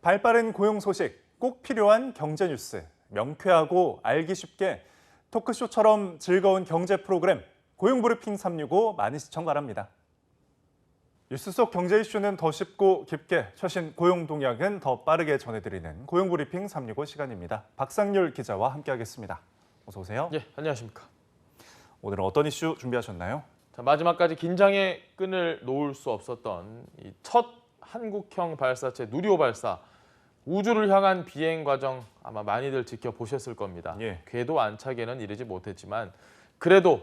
발빠른 고용 소식, 꼭 필요한 경제 뉴스, 명쾌하고 알기 쉽게 토크쇼처럼 즐거운 경제 프로그램 고용브리핑 365 많은 시청 바랍니다. 뉴스 속 경제 이슈는 더 쉽고 깊게, 최신 고용 동향은 더 빠르게 전해드리는 고용브리핑 365 시간입니다. 박상률 기자와 함께하겠습니다. 어서 오세요. 예, 안녕하십니까. 오늘은 어떤 이슈 준비하셨나요? 자, 마지막까지 긴장의 끈을 놓을 수 없었던 이 첫 한국형 발사체 누리호 발사, 우주를 향한 비행 과정 아마 많이들 지켜보셨을 겁니다. 예. 궤도 안착에는 이르지 못했지만 그래도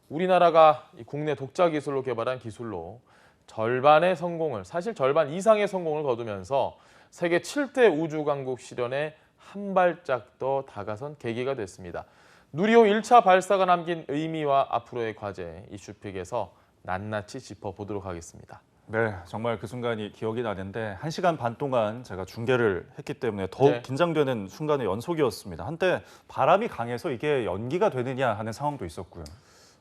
우리나라가 이 국내 독자 기술로 개발한 기술로 절반의 성공을, 사실 절반 이상의 성공을 거두면서 세계 7대 우주 강국 실현에 한 발짝 더 다가선 계기가 됐습니다. 누리호 1차 발사가 남긴 의미와 앞으로의 과제, 이슈픽에서 낱낱이 짚어보도록 하겠습니다. 네, 정말 그 순간이 기억이 나는데 1시간 반 동안 제가 중계를 했기 때문에 더욱 네. 긴장되는 순간의 연속이었습니다. 한때 바람이 강해서 이게 연기가 되느냐 하는 상황도 있었고요.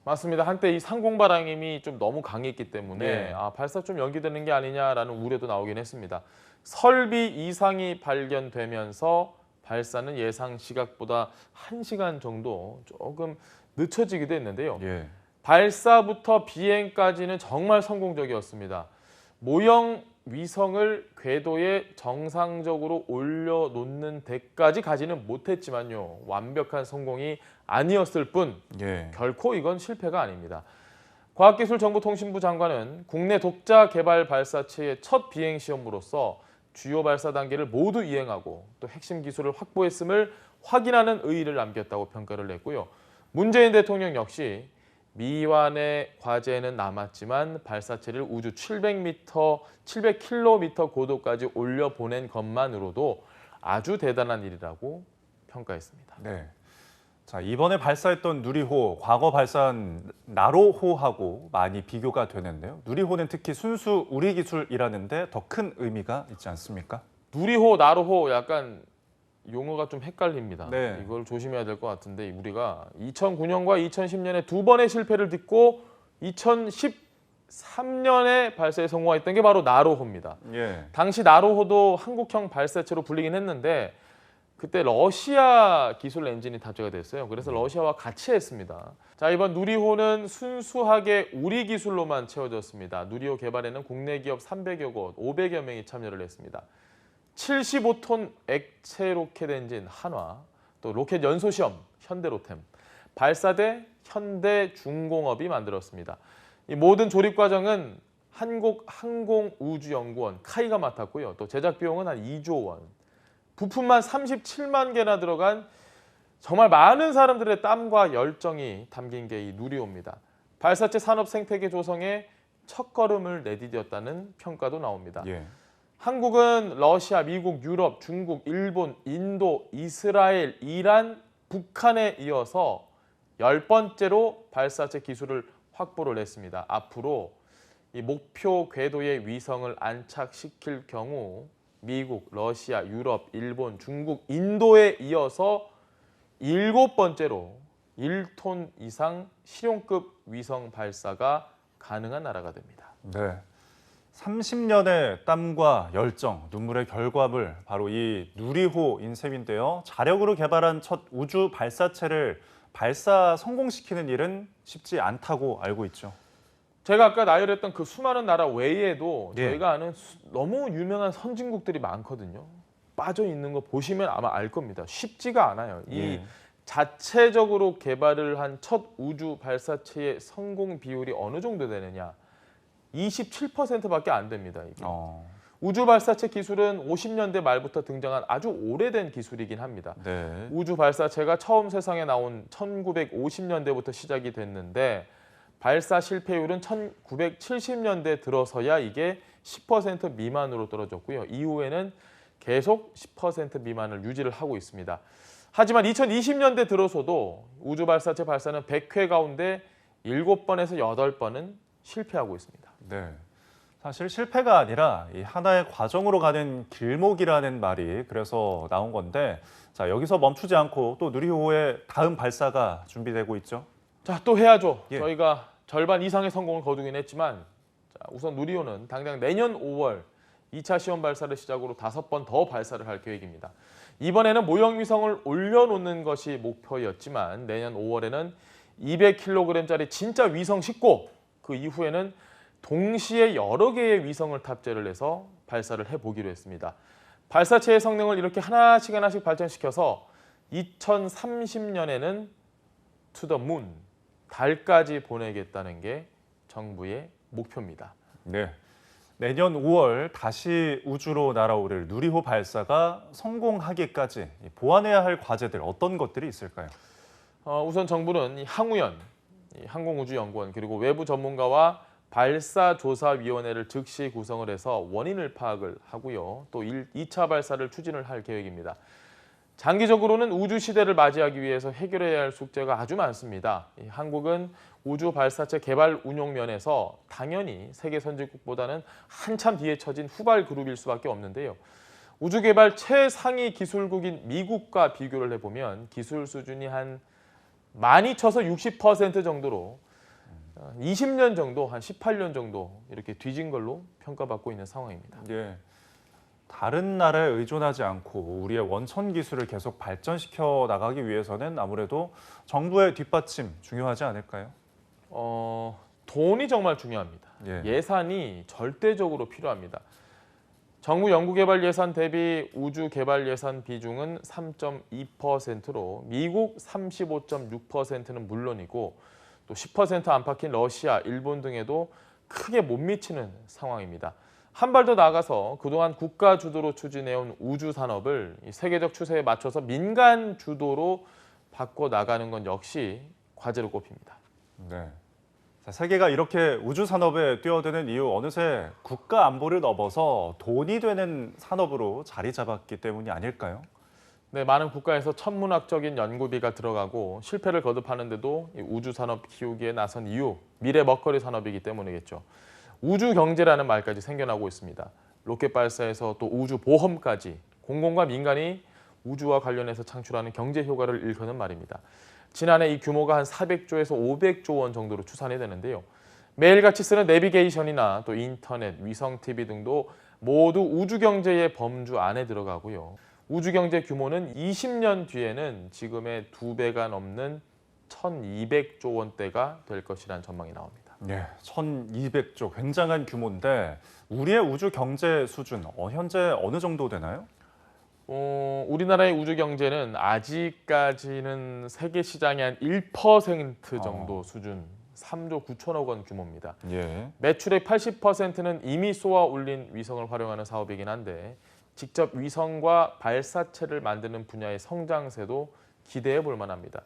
맞습니다. 한때 이 상공바람이 좀 너무 강했기 때문에 네. 발사 좀 연기되는 게 아니냐라는 우려도 나오긴 했습니다. 설비 이상이 발견되면서 발사는 예상 시각보다 1시간 정도 조금 늦춰지기도 했는데요. 예. 발사부터 비행까지는 정말 성공적이었습니다. 모형 위성을 궤도에 정상적으로 올려놓는 데까지 가지는 못했지만요. 완벽한 성공이 아니었을 뿐 예. 결코 이건 실패가 아닙니다. 과학기술정보통신부 장관은 국내 독자 개발 발사체의 첫 비행 시험으로서 주요 발사 단계를 모두 이행하고 또 핵심 기술을 확보했음을 확인하는 의의를 남겼다고 평가를 냈고요. 문재인 대통령 역시 미완의 과제는 남았지만 발사체를 우주 700km 고도까지 올려보낸 것만으로도 아주 대단한 일이라고 평가했습니다. 네. 자, 이번에 발사했던 누리호, 과거 발사한 나로호하고 많이 비교가 되는데요. 누리호는 특히 순수 우리 기술이라는데 더 큰 의미가 있지 않습니까? 누리호, 나로호 약간 용어가 좀 헷갈립니다. 네. 이걸 조심해야 될 것 같은데 우리가 2009년과 2010년에 두 번의 실패를 딛고 2013년에 발사에 성공했던 게 바로 나로호입니다. 예. 당시 나로호도 한국형 발사체로 불리긴 했는데 그때 러시아 기술 엔진이 탑재가 됐어요. 그래서 러시아와 같이 했습니다. 자, 이번 누리호는 순수하게 우리 기술로만 채워졌습니다. 누리호 개발에는 국내 기업 300여 곳, 500여 명이 참여를 했습니다. 75톤 액체 로켓 엔진 한화, 또 로켓 연소 시험 현대로템, 발사대 현대중공업이 만들었습니다. 이 모든 조립 과정은 한국항공우주연구원 카이가 맡았고요. 또 제작 비용은 한 2조 원. 부품만 37만 개나 들어간 정말 많은 사람들의 땀과 열정이 담긴 게 이 누리호입니다. 발사체 산업 생태계 조성에 첫걸음을 내디뎠다는 평가도 나옵니다. 예. 한국은 러시아, 미국, 유럽, 중국, 일본, 인도, 이스라엘, 이란, 북한에 이어서 10번째로 발사체 기술을 확보를 했습니다. 앞으로 이 목표 궤도에 위성을 안착시킬 경우 미국, 러시아, 유럽, 일본, 중국, 인도에 이어서 7번째로 1톤 이상 실용급 위성 발사가 가능한 나라가 됩니다. 네. 30년의 땀과 열정, 눈물의 결과물, 바로 이 누리호인 셈인데요. 자력으로 개발한 첫 우주 발사체를 발사 성공시키는 일은 쉽지 않다고 알고 있죠. 제가 아까 나열했던 그 수많은 나라 외에도 예. 저희가 아는 너무 유명한 선진국들이 많거든요. 빠져 있는 거 보시면 아마 알 겁니다. 쉽지가 않아요. 이 예. 자체적으로 개발을 한 첫 우주 발사체의 성공 비율이 어느 정도 되느냐? 27%밖에 안 됩니다. 이게. 우주 발사체 기술은 50년대 말부터 등장한 아주 오래된 기술이긴 합니다. 네. 우주 발사체가 처음 세상에 나온 1950년대부터 시작이 됐는데 발사 실패율은 1970년대 들어서야 이게 10% 미만으로 떨어졌고요. 이후에는 계속 10% 미만을 유지를 하고 있습니다. 하지만 2020년대 들어서도 우주 발사체 발사는 100회 가운데 7번에서 8번은 실패하고 있습니다. 네. 사실 실패가 아니라 이 하나의 과정으로 가는 길목이라는 말이 그래서 나온 건데, 자, 여기서 멈추지 않고 또 누리호의 다음 발사가 준비되고 있죠. 자, 또 해야죠. 예. 저희가 절반 이상의 성공을 거두긴 했지만 자, 우선 누리호는 당장 내년 5월 2차 시험 발사를 시작으로 5번 더 발사를 할 계획입니다. 이번에는 모형 위성을 올려놓는 것이 목표였지만 내년 5월에는 200kg짜리 진짜 위성 싣고 그 이후에는 동시에 여러 개의 위성을 탑재를 해서 발사를 해보기로 했습니다. 발사체의 성능을 이렇게 하나씩 발전시켜서 2030년에는 to the moon, 달까지 보내겠다는 게 정부의 목표입니다. 네. 내년 5월 다시 우주로 날아오를 누리호 발사가 성공하기까지 보완해야 할 과제들 어떤 것들이 있을까요? 우선 정부는 이 항우연, 이 항공우주연구원 그리고 외부 전문가와 발사조사위원회를 즉시 구성을 해서 원인을 파악을 하고요. 또 2차 발사를 추진을 할 계획입니다. 장기적으로는 우주 시대를 맞이하기 위해서 해결해야 할 숙제가 아주 많습니다. 한국은 우주 발사체 개발 운용 면에서 당연히 세계 선진국보다는 한참 뒤에 처진 후발 그룹일 수밖에 없는데요. 우주 개발 최상위 기술국인 미국과 비교를 해보면 기술 수준이 한 많이 쳐서 60% 정도로 20년 정도, 한 18년 정도 이렇게 뒤진 걸로 평가받고 있는 상황입니다. 예. 다른 나라에 의존하지 않고 우리의 원천 기술을 계속 발전시켜 나가기 위해서는 아무래도 정부의 뒷받침 중요하지 않을까요? 돈이 정말 중요합니다. 예. 예산이 절대적으로 필요합니다. 정부 연구개발 예산 대비 우주 개발 예산 비중은 3.2%로 미국 35.6%는 물론이고 또 10% 안팎인 러시아, 일본 등에도 크게 못 미치는 상황입니다. 한 발 더 나아가서 그동안 국가 주도로 추진해온 우주 산업을 세계적 추세에 맞춰서 민간 주도로 바꿔 나가는 건 역시 과제로 꼽힙니다. 네. 자, 세계가 이렇게 우주 산업에 뛰어드는 이유 어느새 국가 안보를 넘어서 돈이 되는 산업으로 자리 잡았기 때문이 아닐까요? 네, 많은 국가에서 천문학적인 연구비가 들어가고 실패를 거듭하는데도 이 우주 산업 키우기에 나선 이유, 미래 먹거리 산업이기 때문이겠죠. 우주 경제라는 말까지 생겨나고 있습니다. 로켓 발사에서 또 우주 보험까지 공공과 민간이 우주와 관련해서 창출하는 경제 효과를 일컫는 말입니다. 지난해 이 규모가 한 400조에서 500조 원 정도로 추산이 되는데요. 매일같이 쓰는 내비게이션이나 또 인터넷, 위성 TV 등도 모두 우주 경제의 범주 안에 들어가고요. 우주 경제 규모는 20년 뒤에는 지금의 2배가 넘는 1,200조 원대가 될 것이라는 전망이 나옵니다. 네, 1,200조 굉장한 규모인데 우리의 우주 경제 수준 현재 어느 정도 되나요? 우리나라의 우주 경제는 아직까지는 세계 시장의 한 1% 정도 수준, 3조 9천억 원 규모입니다. 예. 매출의 80%는 이미 쏘아 올린 위성을 활용하는 사업이긴 한데 직접 위성과 발사체를 만드는 분야의 성장세도 기대해 볼 만합니다.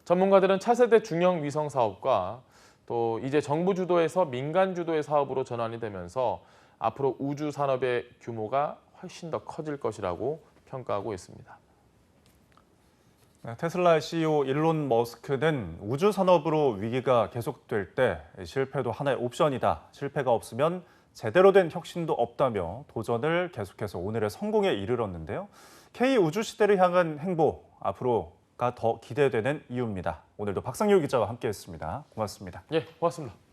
전문가들은 차세대 중형 위성 사업과 또 이제 정부 주도에서 민간 주도의 사업으로 전환이 되면서 앞으로 우주 산업의 규모가 훨씬 더 커질 것이라고 평가하고 있습니다. 테슬라 CEO 일론 머스크는 우주 산업으로 위기가 계속될 때 실패도 하나의 옵션이다. 실패가 없으면 제대로 된 혁신도 없다며 도전을 계속해서 오늘의 성공에 이르렀는데요. K 우주 시대를 향한 행보 앞으로가 더 기대되는 이유입니다. 오늘도 박상효 기자와 함께했습니다. 고맙습니다. 예, 고맙습니다.